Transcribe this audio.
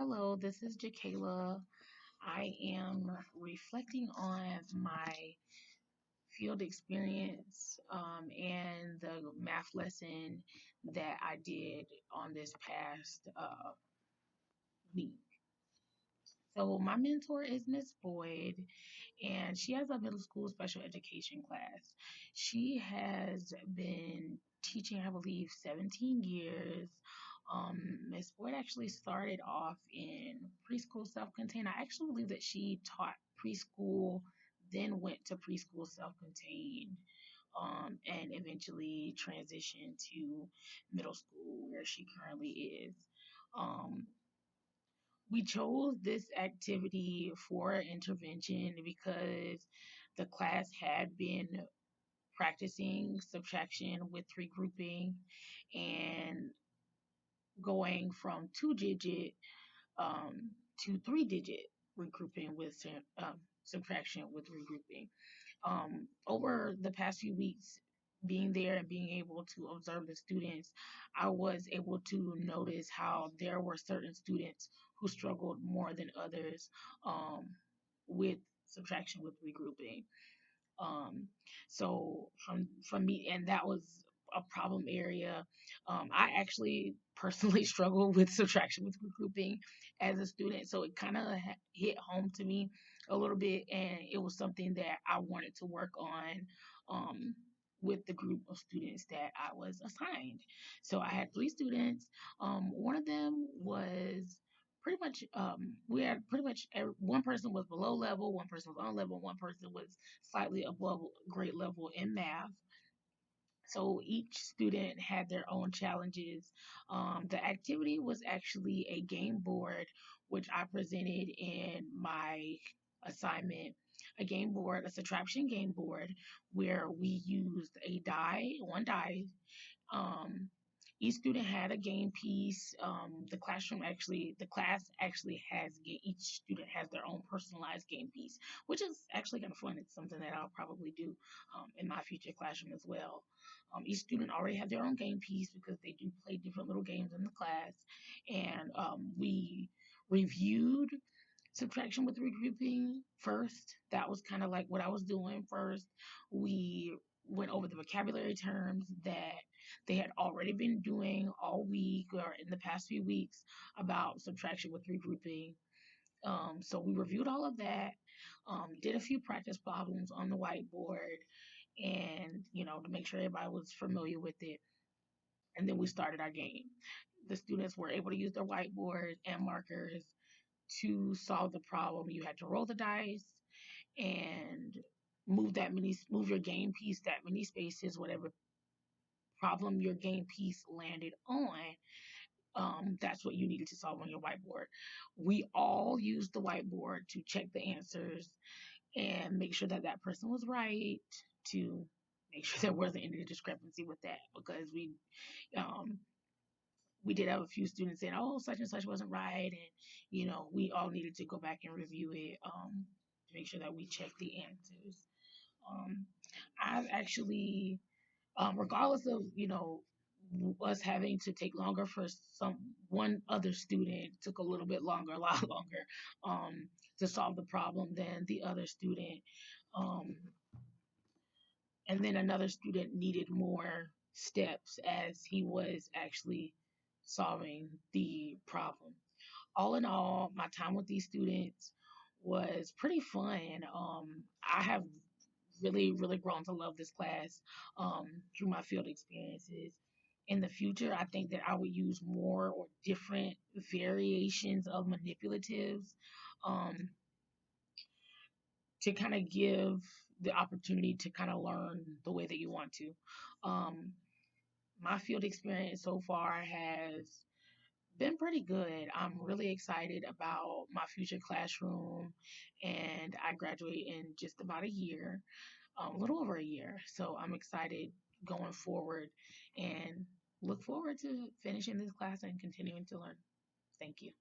Hello, this is Jakayla. I am reflecting on my field experience and the math lesson that I did on this past week. So, my mentor is Miss Boyd, and she has a middle school special education class. She has been teaching, I believe, 17 years. Miss Boyd actually started off in preschool self-contained. I actually believe that she taught preschool, then went to preschool self-contained, and eventually transitioned to middle school where she currently is. Um, we chose this activity for intervention because the class had been practicing subtraction with regrouping and going from two-digit um, to three-digit regrouping with subtraction with regrouping. Over the past few weeks, being there and being able to observe the students, I was able to notice how there were certain students who struggled more than others with subtraction with regrouping. Um, so from me, and that was a problem area. I actually personally struggle with subtraction with regrouping as a student, so it kind of hit home to me a little bit, and it was something that I wanted to work on. Um, with the group of students that I was assigned. So I had three students. One of them was pretty much we had pretty much one person was below level, one person was on level, one person was slightly above grade level in math. So each student had their own challenges. The activity was actually a game board, which I presented in my assignment. A game board, a subtraction game board, where we used a die, one die, um, each student had a game piece. The class actually each student has their own personalized game piece, which is actually kind of fun. It's something that I'll probably do in my future classroom as well. Each student already had their own game piece because they do play different little games in the class. And we reviewed subtraction with regrouping first. That was kind of like what I was doing first. We went over the vocabulary terms that they had already been doing all week or in the past few weeks about subtraction with regrouping. So we reviewed all of that, did a few practice problems on the whiteboard, and to make sure everybody was familiar with it. And then we started our game. The students were able to use their whiteboard and markers to solve the problem. You had to roll the dice and move your game piece that many spaces, whatever problem your game piece landed on. That's what you needed to solve on your whiteboard. We all used the whiteboard to check the answers and make sure that that person was right, to make sure there wasn't any discrepancy with that, because um, we did have a few students saying, "Oh, such and such wasn't right," and we all needed to go back and review it to make sure that we checked the answers. Um, I've actually, regardless of us having to take longer for one other student took a little bit longer, a lot longer, to solve the problem than the other student. Um, and then another student needed more steps as he was actually solving the problem. All in all, my time with these students was pretty fun. I have really, really grown to love this class through my field experiences. In the future, I think that I would use more or different variations of manipulatives um, to kind of give the opportunity to kind of learn the way that you want to. Um, my field experience so far has been pretty good. I'm really excited about my future classroom, and I graduate in just about a year, a little over a year. So I'm excited going forward and look forward to finishing this class and continuing to learn. Thank you.